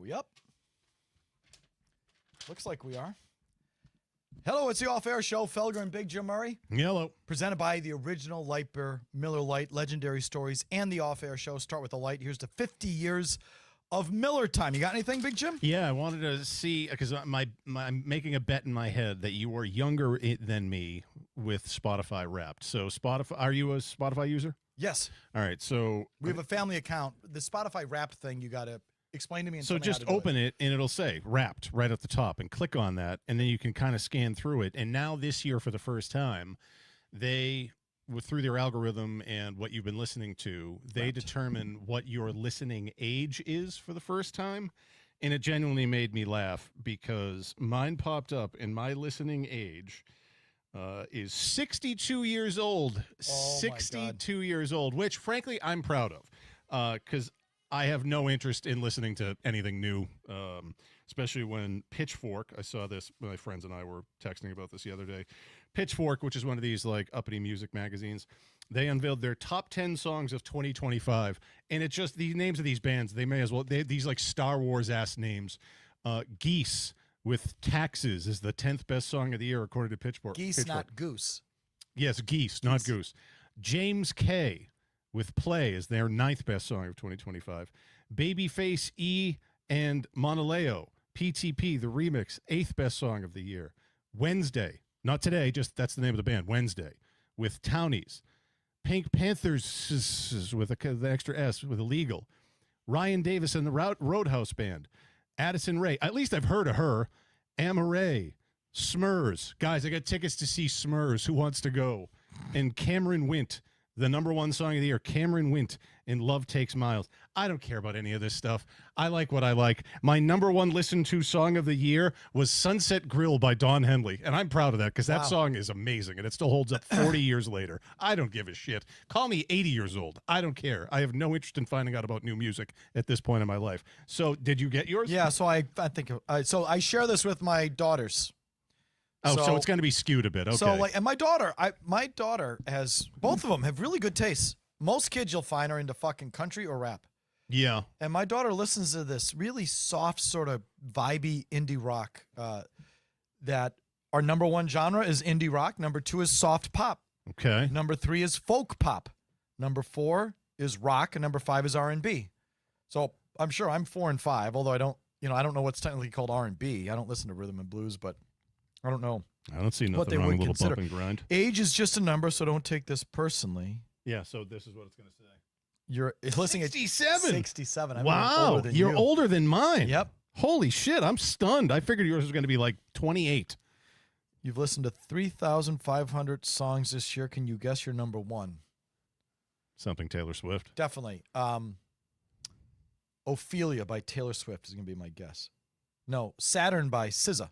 we up? Looks like we are. Hello, it's the Off-Air Show. Felger and Big Jim Murray. Hello. Presented by the original Light Beer, Miller Lite, Legendary Stories, and the Off-Air Show. Start with the light. Here's to 50 years of Miller time. You got anything, Big Jim? Yeah, I wanted to see, because I'm making a bet in my head that you were younger than me with Spotify Wrapped. So Spotify, are you a Spotify user? Yes. All right, so we have a family account. The Spotify Wrapped thing, you got to explain to me. And so just open it, and it'll say Wrapped right at the top, and click on that, and then you can kind of scan through it. And now this year, for the first time, they, through their algorithm and what you've been listening to, they determine what your listening age is for the first time. And it genuinely made me laugh because mine popped up, and my listening age is 62 years old. Oh 62 years old, which, frankly, I'm proud of because I have no interest in listening to anything new, especially when Pitchfork, I saw this, my friends and I were texting about this the other day. Pitchfork, which is one of these like uppity music magazines, they unveiled their top 10 songs of 2025. And it's just the names of these bands, they may as well, these like Star Wars ass names. Geese with Taxes is the 10th best song of the year, according to Pitchfork. Geese, not goose. Yes, Geese, not goose. James K. with Play is their 9th best song of 2025. Babyface E and Monaleo, PTP, the remix, 8th best song of the year. Wednesday, not today, just that's the name of the band, Wednesday, with Townies. Pink Panthers with the extra S with Illegal. Ryan Davis and the Roadhouse Band. Addison Rae, at least I've heard of her. Amaray, Smurs. Guys, I got tickets to see Smurs. Who wants to go? And Cameron Wint, the #1 song of the year, Cameron Wint in Love Takes Miles. I don't care about any of this stuff. I like what I like. My #1 listened to song of the year was Sunset Grill by Don Henley, and I'm proud of that because that song is amazing, and it still holds up 40 years later. I don't give a shit. Call me 80 years old. I don't care. I have no interest in finding out about new music at this point in my life. So did you get yours? Yeah, so I think so I share this with my daughters. Oh, so it's going to be skewed a bit. Okay. So and my daughter has, both of them have really good tastes. Most kids you'll find are into fucking country or rap. Yeah. And my daughter listens to this really soft, sort of vibey indie rock that our #1 genre is indie rock. #2 is soft pop. Okay. #3 is folk pop. #4 is rock. And #5 is R&B. So I'm sure I'm 4 and 5, although I don't know what's technically called R&B. I don't listen to rhythm and blues, but I don't know. I don't see what nothing they wrong would with a little consider. bump and grind. Age is just a number, so don't take this personally. Yeah, so this is what it's going to say. You're listening 67. at 67. Wow, you're older than mine. Yep. Holy shit, I'm stunned. I figured yours was going to be like 28. You've listened to 3,500 songs this year. Can you guess your #1? Something Taylor Swift. Definitely. Ophelia by Taylor Swift is going to be my guess. No, Saturn by SZA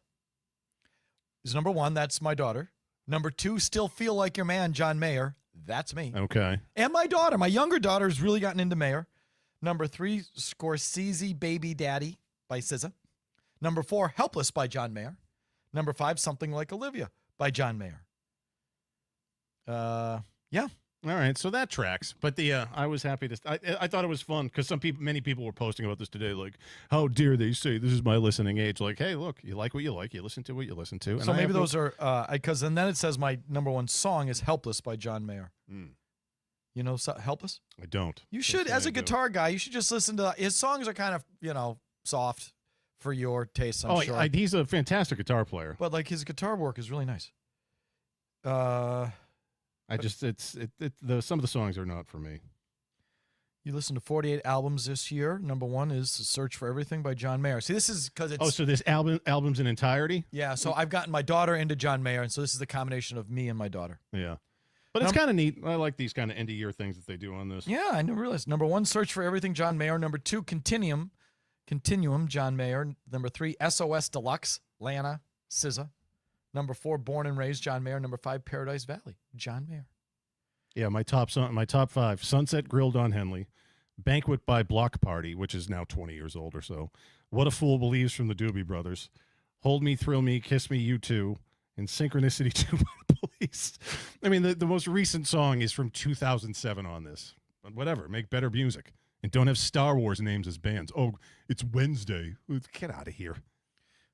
is #1. That's my daughter. #2, Still Feel Like Your Man, John Mayer. That's me. Okay. And my daughter, my younger daughter, has really gotten into Mayer. #3, Scorsese Baby Daddy by SZA. #4, Helpless by John Mayer. #5, Something Like Olivia by John Mayer. Yeah. All right, so that tracks. But I was happy to. I thought it was fun because many people were posting about this today. Like, how dare they say this is my listening age? Like, hey, look, you like what you like, you listen to what you listen to. And so maybe those are because and then it says my #1 song is "Helpless" by John Mayer. You know, Helpless. I don't. You should, as a guitar guy, you should just listen to his songs. Are kind of soft for your taste. I'm sure. He's a fantastic guitar player. But like his guitar work is really nice. Some of the songs are not for me. You listened to 48 albums this year. #1 is "Search for Everything" by John Mayer. See, this is because it's... Oh, so this album's in entirety? Yeah, so I've gotten my daughter into John Mayer, and so this is the combination of me and my daughter. Yeah. But it's kind of neat. I like these kind of end-of-year things that they do on this. Yeah, I never realized. #1, "Search for Everything," John Mayer. #2, Continuum, John Mayer. #3, SOS Deluxe, Lana, SZA. #4, Born and Raised, John Mayer. #5, Paradise Valley, John Mayer. Yeah, my top 5: Sunset Grill, Don Henley; Banquet by Block Party, which is now 20 years old or so; What a Fool Believes from the Doobie Brothers; Hold Me, Thrill Me, Kiss Me, U2; and Synchronicity 2 by the Police. I mean, the most recent song is from 2007 on this. But whatever, make better music. And don't have Star Wars names as bands. Oh, it's Wednesday. Get out of here.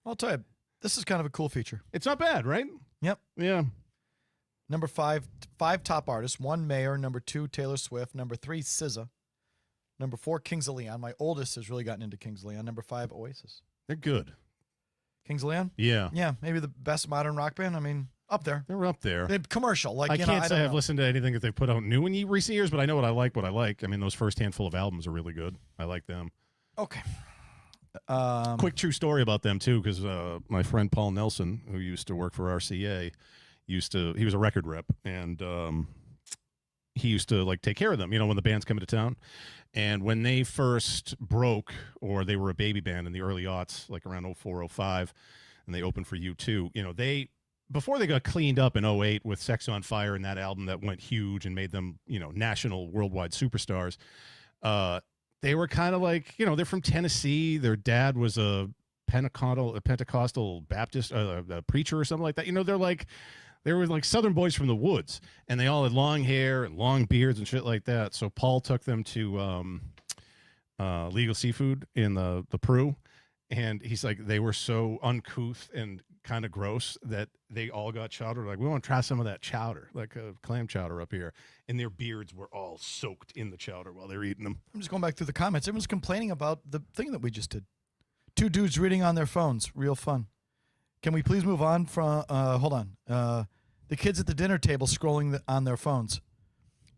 I'll tell you, this is kind of a cool feature. It's not bad, right? Yep. Yeah. Number 5 top artists. 1, Mayer. Number 2, Taylor Swift. Number 3, SZA. Number 4, Kings of Leon. My oldest has really gotten into Kings of Leon. Number 5, Oasis. They're good. Kings of Leon? Yeah. Yeah, maybe the best modern rock band. I mean, up there. They're up there. They're commercial. Like, I you can't know, say I've listened to anything that they've put out new in recent years, but I know what I like, I mean, those first handful of albums are really good. I like them. Okay. Quick true story about them, too, because my friend Paul Nelson, who used to work for RCA, he was a record rep, and he used to, like, take care of them, you know, when the bands come into town. And when they first broke, or they were a baby band in the early aughts, like around 04, 05, and they opened for U2, you know, before they got cleaned up in 08 with Sex on Fire and that album that went huge and made them, you know, national, worldwide superstars, they were kind of like, you know, they're from Tennessee. Their dad was a Pentecostal Baptist a preacher or something like that. You know, they were like Southern boys from the woods, and they all had long hair and long beards and shit like that. So Paul took them to Legal Seafood in the Peru, and he's like, they were so uncouth and kind of gross that they all got chowder. Like, we want to try some of that chowder, like a clam chowder up here. And their beards were all soaked in the chowder while they were eating them. I'm just going back through the comments. Everyone's complaining about the thing that we just did. 2 dudes reading on their phones. Real fun. Can we please move on from, hold on. The kids at the dinner table scrolling on their phones.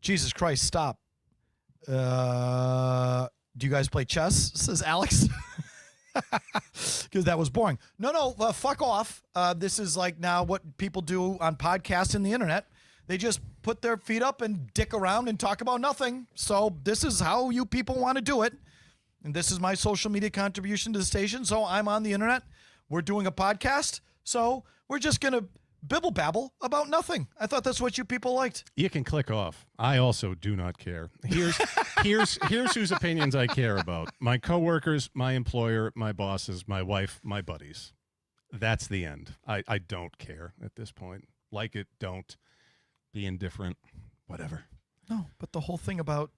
Jesus Christ, stop. Do you guys play chess? Says Alex. Because that was boring. No, fuck off. This is like now what people do on podcasts and the internet. They just put their feet up and dick around and talk about nothing. So this is how you people want to do it. And this is my social media contribution to the station. So I'm on the internet. We're doing a podcast. So we're just going to bibble babble about nothing. I thought that's what you people liked. You can click off. I also do not care. Here's whose opinions I care about. My coworkers, my employer, my bosses, my wife, my buddies. That's the end. I don't care at this point. Like it, don't. Be indifferent. Whatever. No, but the whole thing about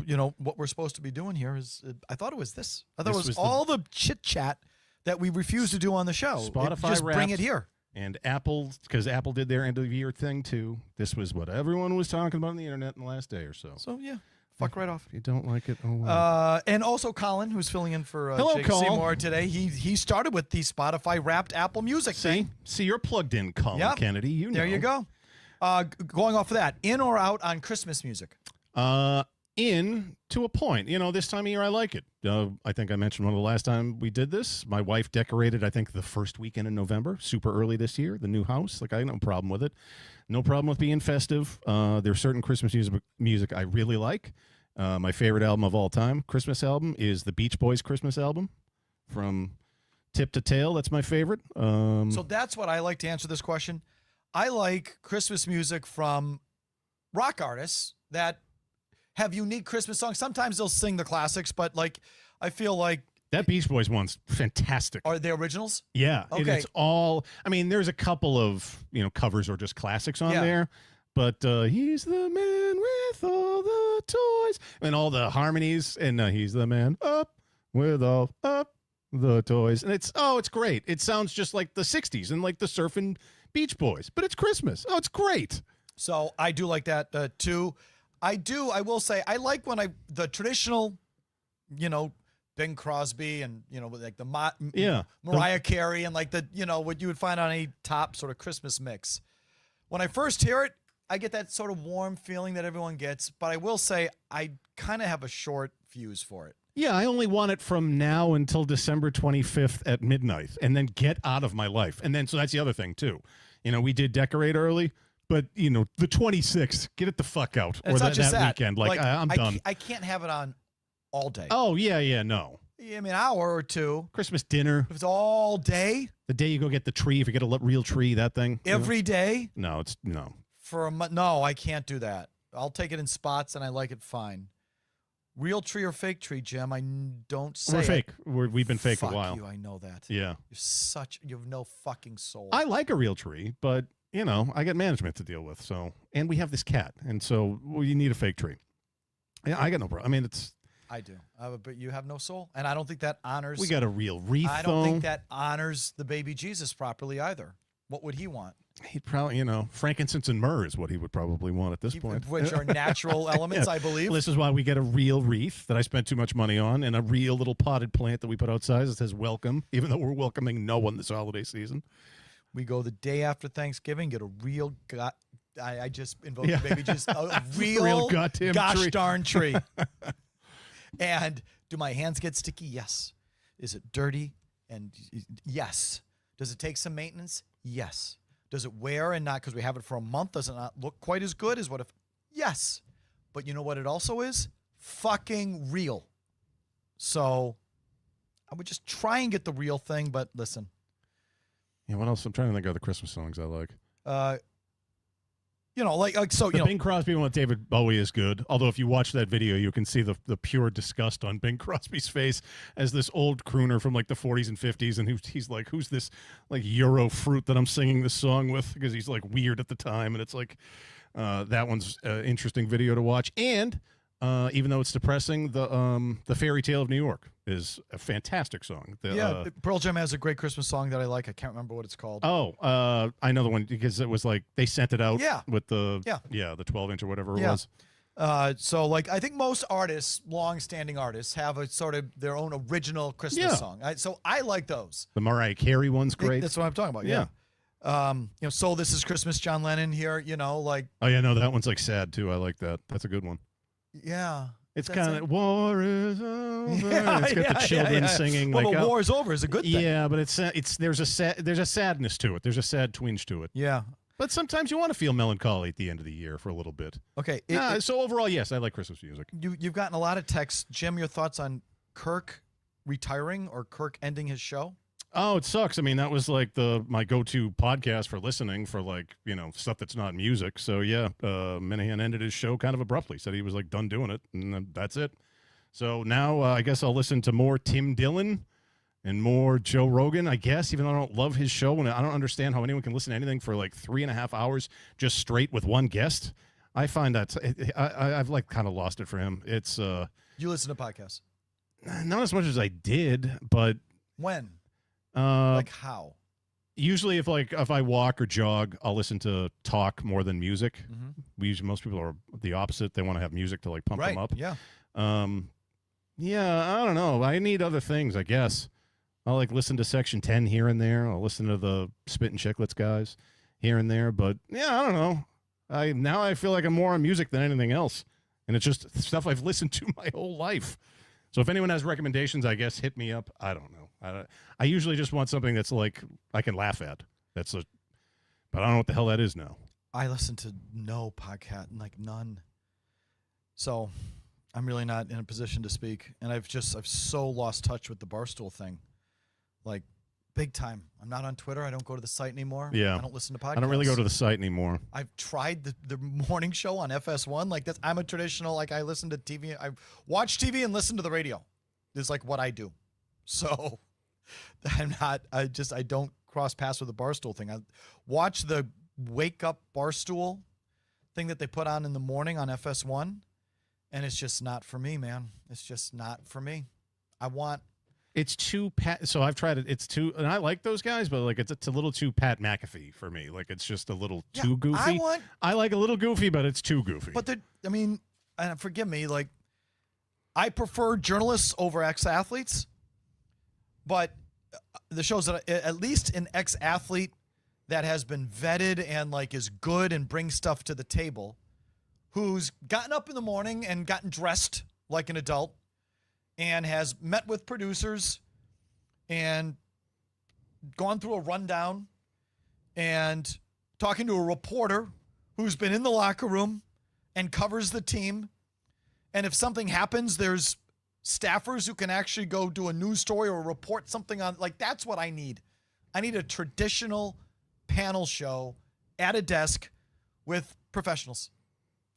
you know, what we're supposed to be doing here is, I thought it was this. I thought it was all the chit chat that we refuse to do on the show. Spotify just bring Wrapped. it here. And Apple, because Apple did their end of the year thing too. This was what everyone was talking about on the internet in the last day or so. So yeah, fuck right off. If you don't like it, oh well. And also Colin, who's filling in for Hello, Jake Colin. Seymour today. He started with the Spotify Wrapped Apple Music thing. See, you're plugged in, Colin Yep. Kennedy. You know. There you go. Going off of that, in or out on Christmas music? In to a point. You know, this time of year I like it. I think I mentioned one of the last time we did this. My wife decorated, I think, the first weekend in November, super early this year, the new house. Like, I have no problem with it. No problem with being festive. There's certain Christmas music I really like. My favorite album of all time, Christmas album, is the Beach Boys Christmas album from tip to tail. That's my favorite. So that's what I like to answer this question. I like Christmas music from rock artists that have unique Christmas songs. Sometimes they'll sing the classics, but like, I feel like that Beach Boys one's fantastic. Are they originals? Yeah. Okay. It's all, I mean, there's a couple of, you know, covers or just classics on there, but he's the man with all the toys and all the harmonies, and he's the man up with all up the toys. And it's great. It sounds just like the 60s and like the surfing Beach Boys, but it's Christmas. Oh, it's great. So I do like that too. I will say, I like when the traditional, you know, Bing Crosby and, you know, like the Mariah Carey and like the, you know, what you would find on any top sort of Christmas mix. When I first hear it, I get that sort of warm feeling that everyone gets, but I will say I kind of have a short fuse for it. Yeah, I only want it from now until December 25th at midnight and then get out of my life. And then, so that's the other thing too. You know, we did decorate early. But, you know, the 26th, get it the fuck out. It's or not just that weekend. Like I'm done. I can't have it on all day. Oh, yeah, no. I mean, an hour or two. Christmas dinner. If it's all day. The day you go get the tree, if you get a real tree, that thing. Every day? No, it's no. For a month? No, I can't do that. I'll take it in spots and I like it fine. Real tree or fake tree, Jim? I don't say We're fake. We've been fake Fuck a while. You, I know that. Yeah. You have no fucking soul. I like a real tree, but... You know, I got management to deal with, so, and we have this cat, and so you need a fake tree. Yeah, I got no problem. I mean, I do, but you have no soul, and I don't think that honors. we got a real wreath. I don't think that honors the baby Jesus properly either. What would he want? He'd probably, frankincense and myrrh is what he would probably want at this point. Which are natural elements, I believe. Well, this is why we get a real wreath that I spent too much money on, and a real little potted plant that we put outside that says "Welcome," even though we're welcoming no one this holiday season. We go the day after Thanksgiving, get a real I just invoked the baby Jesus, a real goddamn gosh tree. darn tree. And do my hands get sticky? Yes. Is it dirty? And yes. Does it take some maintenance? Yes. Does it wear and not, because we have it for a month, does it not look quite as good as what if? Yes. But you know what it also is? Fucking real. So I would just try and get the real thing, but listen. Yeah, what else? I'm trying to think of the Christmas songs I like. The Bing Crosby one with David Bowie is good. Although if you watch that video, you can see the pure disgust on Bing Crosby's face as this old crooner from like the 40s and 50s, and he's like, who's this like Euro fruit that I'm singing this song with? Because he's like weird at the time, and it's like that one's interesting video to watch. And even though it's depressing, the Fairy Tale of New York is a fantastic song. Pearl Jam has a great Christmas song that I like. I can't remember what it's called. Oh, I know the one because it was like they sent it out with the 12-inch or whatever it was. So like I think most artists, long-standing artists, have a sort of their own original Christmas song. So I like those. The Mariah Carey one's great. That's what I'm talking about. Yeah. So This Is Christmas, John Lennon here. Like. Oh yeah, no, that one's like sad too. I like that. That's a good one. Yeah. It's kind of war is over. It's got the children singing. Well, like, the war is over is a good thing. Yeah, but there's a sadness to it. There's a sad twinge to it. Yeah. But sometimes you want to feel melancholy at the end of the year for a little bit. Okay. So overall, yes, I like Christmas music. You've gotten a lot of texts. Jim, your thoughts on Kirk retiring or Kirk ending his show? Oh, it sucks. I mean, that was like my go-to podcast for listening for like, stuff that's not music. So yeah, Minahan ended his show kind of abruptly. Said he was like done doing it, and that's it. So now I guess I'll listen to more Tim Dillon and more Joe Rogan, I guess, even though I don't love his show, and I don't understand how anyone can listen to anything for like 3.5 hours just straight with one guest. I find that I've like kind of lost it for him. It's You listen to podcasts? Not as much as I did, but when? Like how? Usually if I walk or jog, I'll listen to talk more than music. Mm-hmm. Most people are the opposite. They want to have music to like pump them up. Yeah. Yeah, I don't know. I need other things, I guess. I'll like listen to Section 10 here and there. I'll listen to the Spittin' Chicklets guys here and there. But yeah, I don't know. Now I feel like I'm more on music than anything else. And it's just stuff I've listened to my whole life. So if anyone has recommendations, I guess hit me up. I don't know. I usually just want something that's like I can laugh at. But I don't know what the hell that is now. I listen to no podcast, like none. So I'm really not in a position to speak. And I've so lost touch with the Barstool thing. Like big time. I'm not on Twitter. I don't go to the site anymore. Yeah. I don't listen to podcasts. I don't really go to the site anymore. I've tried the morning show on FS1. Like I'm a traditional, like I listen to TV. I watch TV and listen to the radio. It's like what I do. So I don't cross paths with the Barstool thing. I watch the Wake Up Barstool thing that they put on in the morning on FS1, and it's just not for me, man. It's just not for me. It's too Pat. So I've tried it. It's too, and I like those guys, but like it's a little too Pat McAfee for me. Like it's just a little too goofy. I like a little goofy, but it's too goofy. But and forgive me, like I prefer journalists over ex-athletes, but the shows that at least an ex-athlete that has been vetted and like is good and brings stuff to the table, who's gotten up in the morning and gotten dressed like an adult, and has met with producers and gone through a rundown and talking to a reporter who's been in the locker room and covers the team. And if something happens, there's staffers who can actually go do a news story or report something on. Like, that's what I need. I need a traditional panel show at a desk with professionals.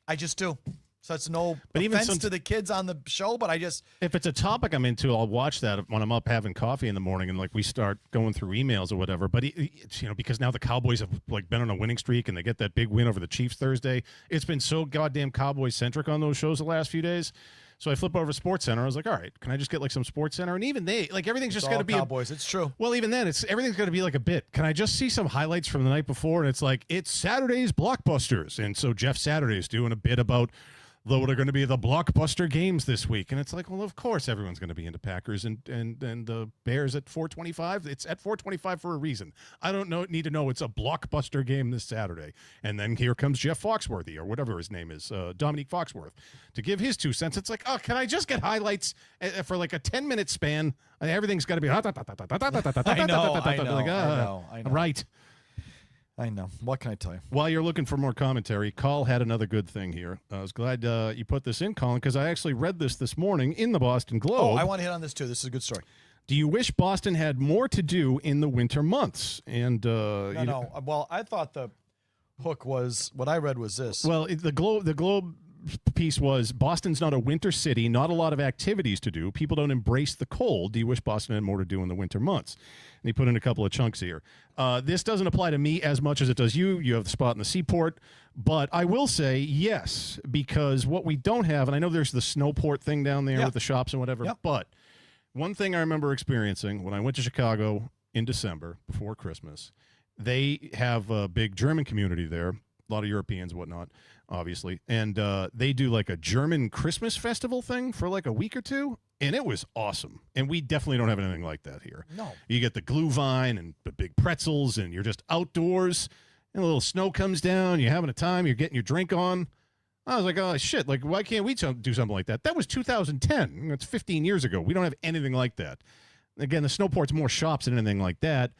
I just do. So that's no But even offense to the kids on the show, but if it's a topic I'm into, I'll watch that when I'm up having coffee in the morning and like we start going through emails or whatever. But it's, because now the Cowboys have like been on a winning streak and they get that big win over the Chiefs Thursday. It's been so goddamn Cowboy centric on those shows the last few days. So I flip over to SportsCenter. I was like, all right, can I just get like some SportsCenter? And even they, like everything's just got to be Cowboys. It's true. Well, even then, everything's got to be like a bit. Can I just see some highlights from the night before? And it's like, it's Saturday's blockbusters. And so Jeff Saturday's doing a bit about what are going to be the blockbuster games this week. And it's like, well, of course everyone's going to be into Packers and the Bears at 4:25. It's at 4:25 for a reason. I don't need to know it's a blockbuster game this Saturday. And then here comes Jeff Foxworthy or whatever his name is, Dominique Foxworth, to give his 2 cents. It's like, oh, can I just get highlights for like a 10-minute span? Everything's got to be. I know. Right. I know. What can I tell you? While you're looking for more commentary, Call had another good thing here. I was glad you put this in, Colin, because I actually read this morning in the Boston Globe. Oh, I want to hit on this too. This is a good story. Do you wish Boston had more to do in the winter months? And no. Well, I thought the hook was what I read was this. Well, the Globe piece was Boston's not a winter city, not a lot of activities to do. People don't embrace the cold. Do you wish Boston had more to do in the winter months? And he put in a couple of chunks here. This doesn't apply to me as much as it does you. You have the spot in the seaport. But I will say yes, because what we don't have, and I know there's the snowport thing down there with the shops and whatever, but one thing I remember experiencing when I went to Chicago in December before Christmas, they have a big German community there, a lot of Europeans, whatnot, obviously. And they do like a German Christmas festival thing for like a week or two. And it was awesome. And we definitely don't have anything like that here. No. You get the Glühwein and the big pretzels, and you're just outdoors, and a little snow comes down. You're having a time. You're getting your drink on. I was like, oh, shit. Like, why can't we do something like that? That was 2010. That's 15 years ago. We don't have anything like that. Again, the snowport's more shops than anything like that.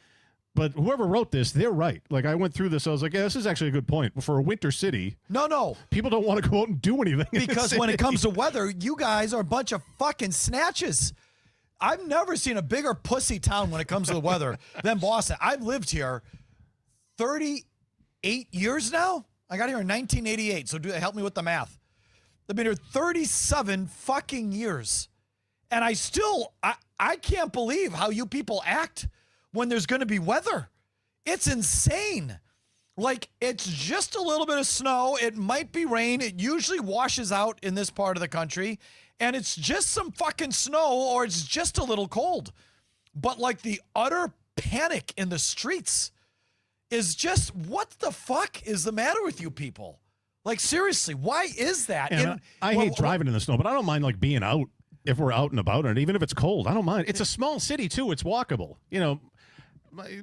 But whoever wrote this, they're right. Like, I went through this. I was like, yeah, this is actually a good point. For a winter city, no, people don't want to go out and do anything. Because when it comes to weather, you guys are a bunch of fucking snatches. I've never seen a bigger pussy town when it comes to the weather than Boston. I've lived here 38 years now. I got here in 1988, so help me with the math. I've been here 37 fucking years. And I can't believe how you people act when there's going to be weather. It's insane. Like, it's just a little bit of snow. It might be rain. It usually washes out in this part of the country. And it's just some fucking snow, or it's just a little cold. But like the utter panic in the streets is just, what the fuck is the matter with you people? Like, seriously, why is that? And I hate driving in the snow, but I don't mind like being out if we're out and about, and even if it's cold, I don't mind. It's a small city too. It's walkable. You know,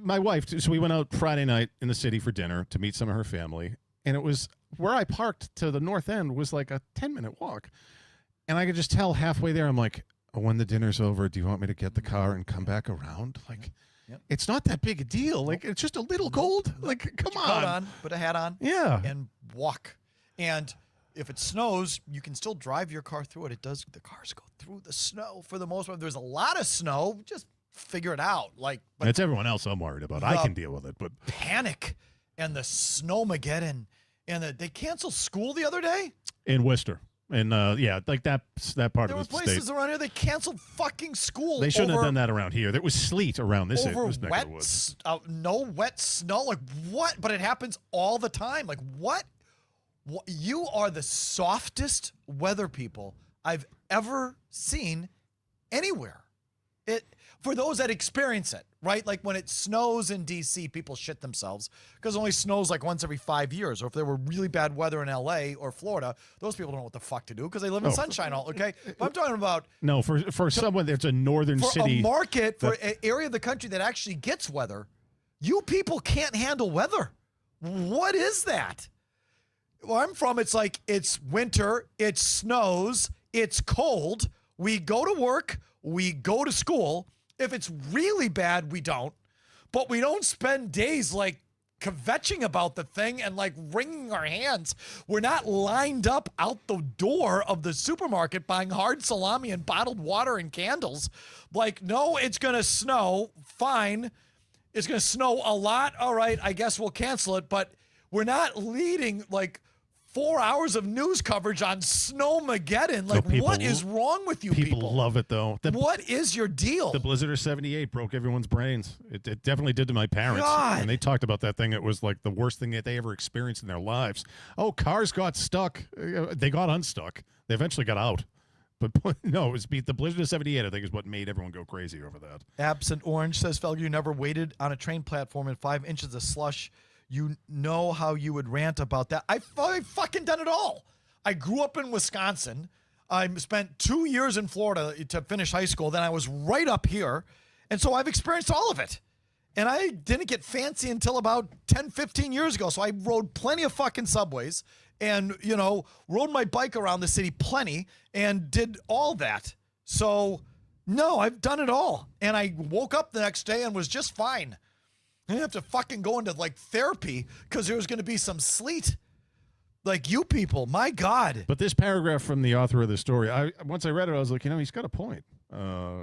my wife, so we went out Friday night in the city for dinner to meet some of her family, and it was where I parked to the north end was like a 10-minute walk. And I could just tell halfway there, I'm like, oh, when the dinner's over, do you want me to get the car and come back around? Like, it's not that big a deal. Like, it's just a little cold. Like, come on. Put a hat on. Yeah. And walk. And if it snows, you can still drive your car through it. The cars go through the snow for the most part. There's a lot of snow. Just figure it out. Like, but it's everyone else I'm worried about. I can deal with it, but panic and the snowmageddon, and they canceled school the other day in Worcester. And like that part there of the were places state. around here that canceled fucking school. They shouldn't have done that around here. There was sleet around this over neck wet, of the woods. No wet snow. Like, what? But it happens all the time. Like, what? You are the softest weather people I've ever seen anywhere. For those that experience it, right? Like when it snows in D.C., people shit themselves because it only snows like once every 5 years. Or if there were really bad weather in L.A. or Florida, those people don't know what the fuck to do because they live in sunshine all, okay? But I'm talking about... No, for someone that's a northern city... For a market, for an area of the country that actually gets weather, you people can't handle weather. What is that? Where I'm from, it's like it's winter, it snows, it's cold, we go to work, we go to school. If it's really bad, we don't. But we don't spend days like kvetching about the thing and like wringing our hands. We're not lined up out the door of the supermarket buying hard salami and bottled water and candles. Like, no, it's going to snow. Fine. It's going to snow a lot. All right, I guess we'll cancel it. But we're not leading like 4 hours of news coverage on Snowmageddon. Like, people- what is wrong with you people? People love it, though. What is your deal? The Blizzard of 78 broke everyone's brains. It definitely did to my parents. God. And they talked about that thing. It was like the worst thing that they ever experienced in their lives. Oh, cars got stuck. They got unstuck. They eventually got out. But no, it was the Blizzard of 78, I think, is what made everyone go crazy over that. Absent Orange says, Felger, you never waited on a train platform in 5 inches of slush. You know how you would rant about that. I've fucking done it all. I grew up in Wisconsin. I spent 2 years in Florida to finish high school. Then I was right up here. And so I've experienced all of it. And I didn't get fancy until about 10, 15 years ago. So I rode plenty of fucking subways and, you know, rode my bike around the city plenty and did all that. So, no, I've done it all. And I woke up the next day and was just fine. I didn't have to fucking go into, like, therapy because there was going to be some sleet. Like, you people, my God. But this paragraph from the author of the story, once I read it, I was like, you know, he's got a point.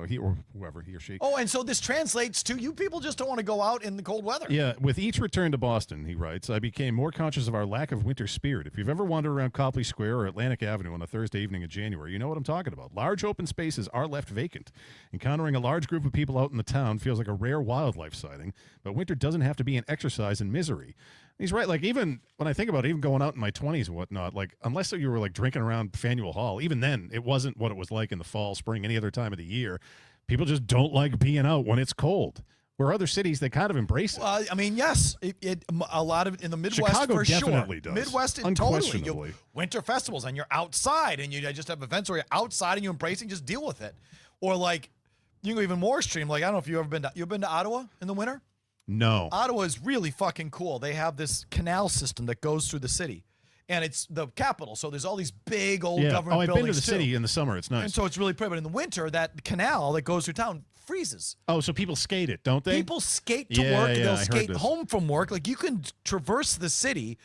He or whoever, he or she. Oh, and so this translates to you people just don't want to go out in the cold weather. Yeah, with each return to Boston, he writes, I became more conscious of our lack of winter spirit. If you've ever wandered around Copley Square or Atlantic Avenue on a Thursday evening in January, you know what I'm talking about. Large open spaces are left vacant. Encountering a large group of people out in the town feels like a rare wildlife sighting, but winter doesn't have to be an exercise in misery. He's right. Like, even when I think about it, even going out in my 20s and whatnot, like, unless you were like drinking around Faneuil Hall, even then, it wasn't what it was like in the fall, spring, any other time of the year. People just don't like being out when it's cold. Where other cities, they kind of embrace it. I mean, yes, a lot of in the Midwest Chicago for definitely sure. does. Midwest, totally. Unquestionably. Winter festivals, and you're outside, and you just have events where you're outside and you embrace it, and just deal with it. Or like, you can go even more extreme. Like, I don't know if you've been to Ottawa in the winter. No. Ottawa is really fucking cool. They have this canal system that goes through the city, and it's the capital. So there's all these big old government I've buildings been to the too. city in the summer. It's nice. And so it's really pretty. But in the winter, that canal that goes through town freezes. Oh, so people skate it, don't they? People skate to Yeah, work. yeah, I They'll heard skate this. home from work. Like, you can traverse the city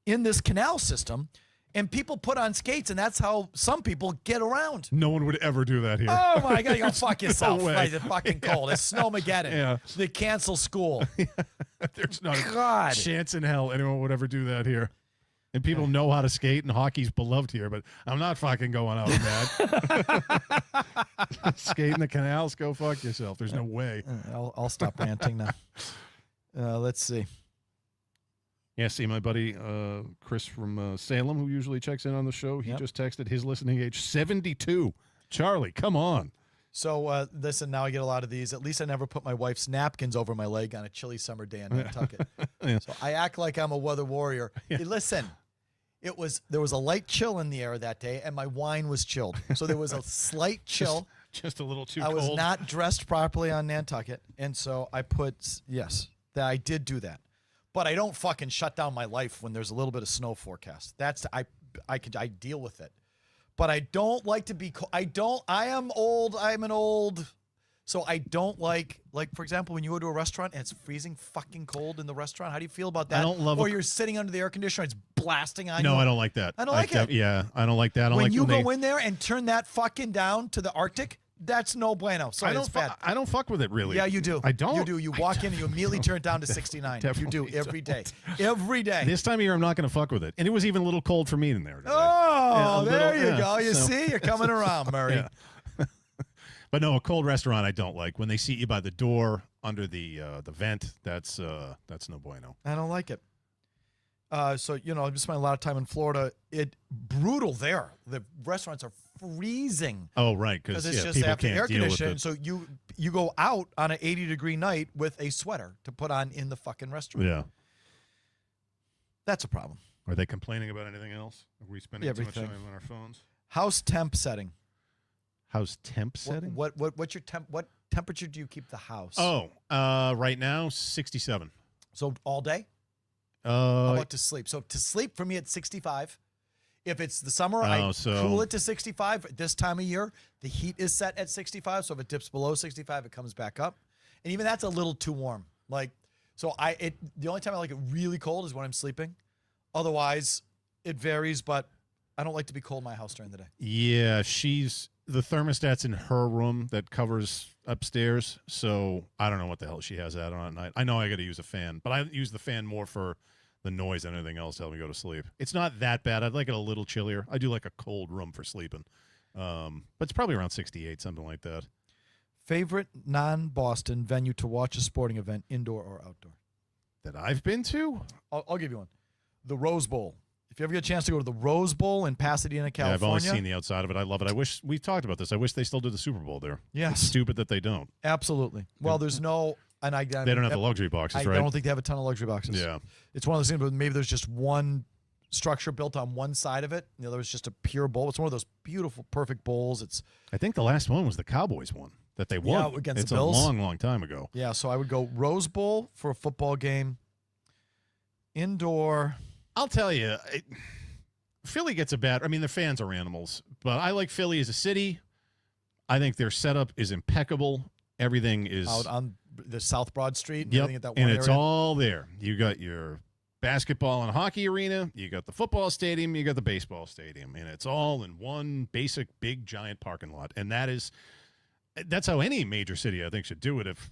in this canal system, and people put on skates, and that's how some people get around. No one would ever do that here. Oh my God, you go fuck yourself. way. Right, it's fucking cold. It's Snowmageddon. Yeah. They cancel school. There's not God. a chance in hell anyone would ever do that here. And people know how to skate, and hockey's beloved here, but I'm not fucking going out, man. Skate in the canals, go fuck yourself. There's no way. I'll stop ranting now. Let's see. Yeah, see, my buddy Chris from Salem, who usually checks in on the show, he Yep. just texted his listening age 72. Charlie, come on. So listen, now I get a lot of these. At least I never put my wife's napkins over my leg on a chilly summer day in Nantucket. Yeah. So I act like I'm a weather warrior. Yeah. Hey, listen, there was a light chill in the air that day, and my wine was chilled. So there was a slight chill. Just a little too I cold. was not dressed properly on Nantucket, and so I put that I did do that. But I don't fucking shut down my life when there's a little bit of snow forecast. I deal with it. But I don't like to be I am old. I'm an old. So I don't like for example, when you go to a restaurant and it's freezing fucking cold in the restaurant, how do you feel about that? I don't love Or you're sitting under the air conditioner, it's blasting on you. No, I don't like that. I don't like it. Yeah, I don't like that. I don't When like you when go in there and turn that fucking down to the Arctic, that's no bueno. Sorry, it's bad. I don't fuck with it really. Yeah, you do. I don't. You do. You walk in and you immediately turn it down to 69. You do Definitely every day. Every day. This time of year, I'm not going to fuck with it. And it was even a little cold for me in there today. Oh, Yeah, there little- you go. You so- see, you're coming around, Murray. Yeah. But no, a cold restaurant I don't like. When they seat you by the door under the vent, that's no bueno. I don't like it. So, I've spent a lot of time in Florida. Brutal there. The restaurants are freezing Oh, right, because because it's just people after can't air deal with conditioning. it. So you go out on an 80-degree night with a sweater to put on in the fucking restaurant. Yeah. That's a problem. Are they complaining about anything else? Are we spending too much Everything. time on our phones? House temp setting. How's temp setting? What's your temp? What temperature do you keep the house? Oh, right now 67. So all day? How Uh, about to sleep? So to sleep for me it's 65. If it's the summer, I so- cool it to 65. This time of year, the heat is set at 65. So if it dips below 65, it comes back up. And even that's a little too warm. Like, so the only time I like it really cold is when I'm sleeping. Otherwise, it varies, but I don't like to be cold in my house during the day. yeah, the thermostat's in her room that covers upstairs, so I don't know what the hell she has that on at night. I know I got to use a fan, but I use the fan more for the noise and everything else help me go to sleep. It's not that bad. I'd like it a little chillier. I do like a cold room for sleeping. But it's probably around 68, something like that. Favorite non-Boston venue to watch a sporting event, indoor or outdoor? That I've been to? I'll give you one. The Rose Bowl. If you ever get a chance to go to the Rose Bowl in Pasadena, California. Yeah, I've only seen the outside of it. I love it. I wish we've talked about this. I wish they still do the Super Bowl there. Yes. It's stupid that they don't. Absolutely. Well, there's no, and They don't have the luxury boxes, right? I don't think they have a ton of luxury boxes. Yeah. It's one of those things, but maybe there's just one structure built on one side of it. The other is just a pure bowl. It's one of those beautiful, perfect bowls. It's. I think the last one was the Cowboys one that they won. Yeah, against it's the Bills. a long, long time ago. Yeah, so I would go Rose Bowl for a football game. Indoor. I'll tell you, Philly gets a bad. I mean, the fans are animals, but I like Philly as a city. I think their setup is impeccable. Everything is Out on the South Broad Street. And yep, everything at that one and it's area. all there. You got your basketball and hockey arena. You got the football stadium. You got the baseball stadium, and it's all in one basic, big, giant parking lot. And that's how any major city, I think, should do it. If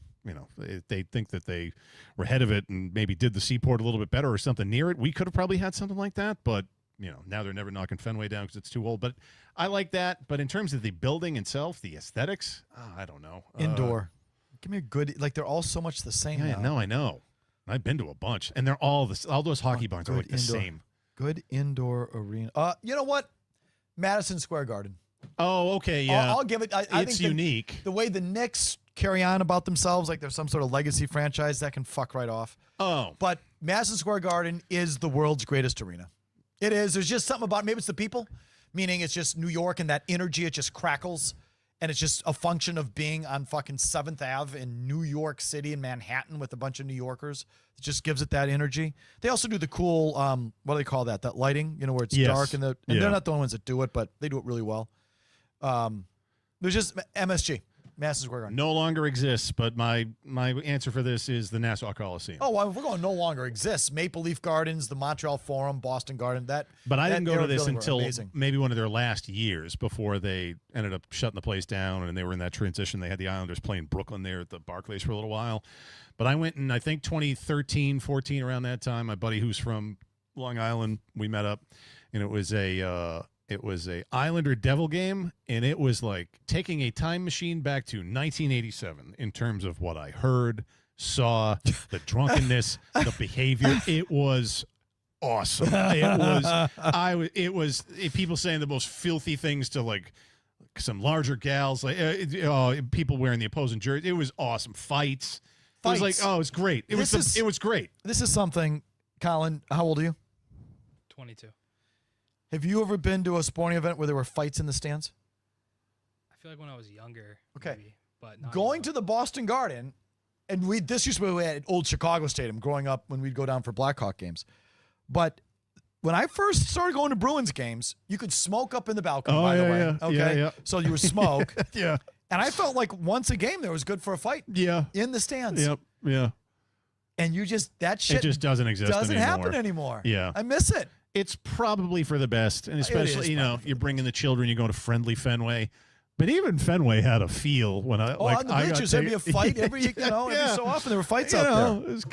they think that they were ahead of it and maybe did the Seaport a little bit better or something near it, we could have probably had something like that. But now they're never knocking Fenway down because it's too old. But I like that. But in terms of the building itself, the aesthetics, I don't know. Indoor. Give me a good, they're all so much the same Yeah, now. no, I know. I've been to a bunch, and they're all those hockey barns are like the same. Good indoor arena. You know what? Madison Square Garden. Oh, okay, yeah. I'll give it. I it's think unique. The way the Knicks carry on about themselves, like they're some sort of legacy franchise, that can fuck right off. Oh, But Madison Square Garden is the world's greatest arena. It is. There's just something about it. Maybe it's the people, meaning it's just New York and that energy. It just crackles. And it's just a function of being on fucking 7th Ave in New York City and Manhattan with a bunch of New Yorkers. It just gives it that energy. They also do the cool, what do they call that? That lighting, where it's dark and they're not the only ones that do it, but they do it really well. There's just MSG, Madison Square Garden. no longer exists. But my answer for this is the Nassau Coliseum. Oh, well, we're going no longer exists. Maple Leaf Gardens, the Montreal Forum, Boston Garden. But I didn't go to this until amazing. maybe one of their last years before they ended up shutting the place down, and they were in that transition. They had the Islanders playing Brooklyn there at the Barclays for a little while. But I went in, I think, 2013, 14, around that time. My buddy who's from Long Island, we met up, and it was a Islander Devil game, and it was like taking a time machine back to 1987 in terms of what I heard, saw, the drunkenness, the behavior. It was awesome. It was people saying the most filthy things to like some larger gals, like people wearing the opposing jersey. It was awesome. Fights. It was like, oh, it's great. It was great. This is something, Colin. How old are you? 22. Have you ever been to a sporting event where there were fights in the stands? I feel like when I was younger. Okay. Maybe, but not Going anymore. to the Boston Garden, and this used to be at Old Chicago Stadium growing up when we'd go down for Blackhawk games. But when I first started going to Bruins games, you could smoke up in the balcony, by the way. Yeah. Okay. Yeah. So you would smoke. Yeah. And I felt like once a game there was good for a fight Yeah. in the stands. Yep. Yeah. And that shit It just doesn't exist doesn't anymore. happen anymore. Yeah. I miss it. It's probably for the best, and especially if you're bringing the children, you go to friendly Fenway. But even Fenway had a feel when I on the bleachers there'd be a fight every so often there were fights out there. It's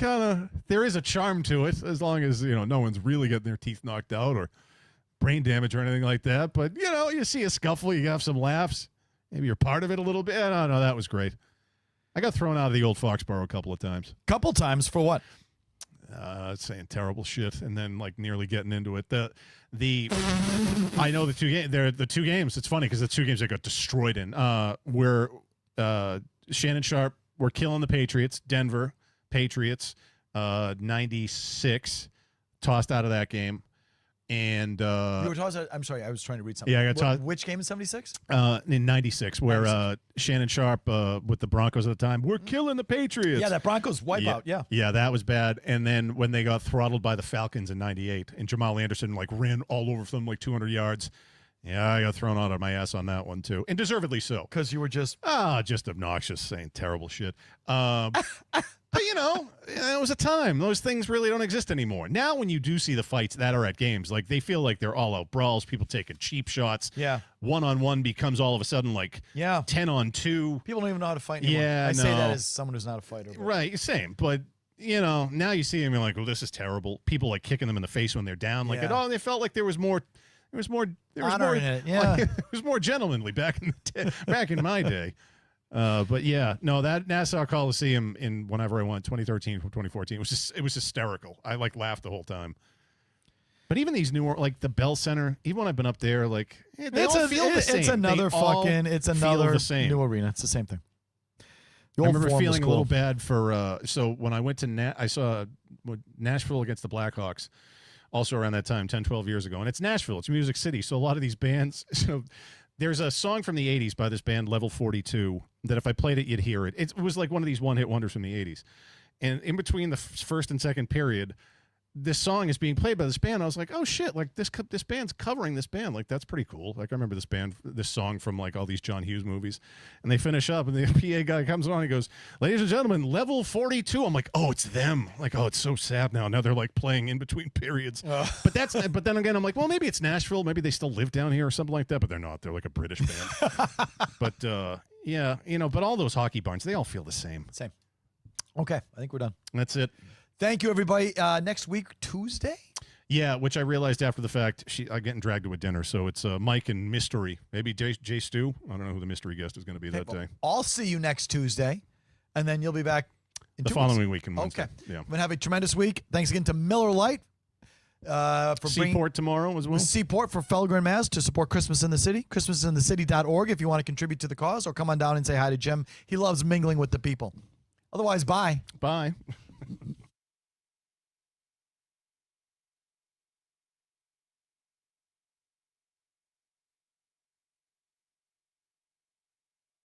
there is a charm to it, as long as no one's really getting their teeth knocked out or brain damage or anything like that. But you see a scuffle, you have some laughs, maybe you're part of it a little bit. I don't know, that was great. I got thrown out of the old Foxborough a couple of times. Couple times for what? Saying terrible shit and then like nearly getting into it. I know the two games. They're the two games. It's funny because the two games I got destroyed in. Where Shannon Sharp were killing the Patriots. Denver Patriots, 96, tossed out of that game. And you were tossed. I'm sorry, I was trying to read something. Yeah, I got tossed. Which game in '76? In '96, where Shannon Sharp with the Broncos at the time, we're killing the Patriots. Yeah, that Broncos wipeout. Yeah, that was bad. And then when they got throttled by the Falcons in '98, and Jamal Anderson like ran all over them like 200 yards. Yeah, I got thrown out of my ass on that one too, and deservedly so. Because you were just obnoxious, saying terrible shit. But it was a time. Those things really don't exist anymore. Now, when you do see the fights that are at games, like they feel like they're all-out brawls. People taking cheap shots. Yeah. 1-on-1 becomes all of a sudden like 10-on-2. People don't even know how to fight anymore. Yeah, I say that as someone who's not a fighter. But. Right, same. But now you see him, you're like, well, this is terrible. People like kicking them in the face when they're down. Like, Yeah. they felt like there was more Honor in it, yeah. it was more gentlemanly back in my day. But yeah, no, that Nassau Coliseum in whenever I went, 2013 from 2014, it was hysterical. I like laughed the whole time. But even these newer, like the Bell Center, even when I've been up there, like they all feel the same. It's another They all it's feel another the same. new arena. It's the same thing. The I old remember form was feeling a cool. little bad for so when I went to I saw Nashville against the Blackhawks also around that time 10 12 years ago, and it's Nashville, it's Music City, so a lot of these bands there's a song from the 80s by this band Level 42 that if I played it you'd hear it. It was like one of these one-hit wonders from the 80s, and in between the first and second period this song is being played by this band. I was like, oh shit, like this band's covering this band. Like that's pretty cool. Like I remember this song from like all these John Hughes movies. And they finish up and the PA guy comes on and he goes, ladies and gentlemen, Level 42. I'm like, oh, it's them. Like, oh, it's so sad now. Now they're like playing in between periods. But then again, I'm like, well, maybe it's Nashville. Maybe they still live down here or something like that, but they're not. They're like a British band. But yeah, but all those hockey barns, they all feel the same. Same. Okay, I think we're done. That's it. Thank you, everybody. Next week, Tuesday? Yeah, which I realized after the fact, I'm getting dragged to a dinner, so it's Mike and Mystery. Maybe Jay Stu. I don't know who the mystery guest is going to be that day. I'll see you next Tuesday, and then you'll be back in The 2 following weeks. week in Wednesday. Okay. Yeah. I'm going to have a tremendous week. Thanks again to Miller Lite for bringing Seaport tomorrow as well. Seaport for Felger and Maz to support Christmas in the City. ChristmasInTheCity.org if you want to contribute to the cause, or come on down and say hi to Jim. He loves mingling with the people. Otherwise, bye. Bye.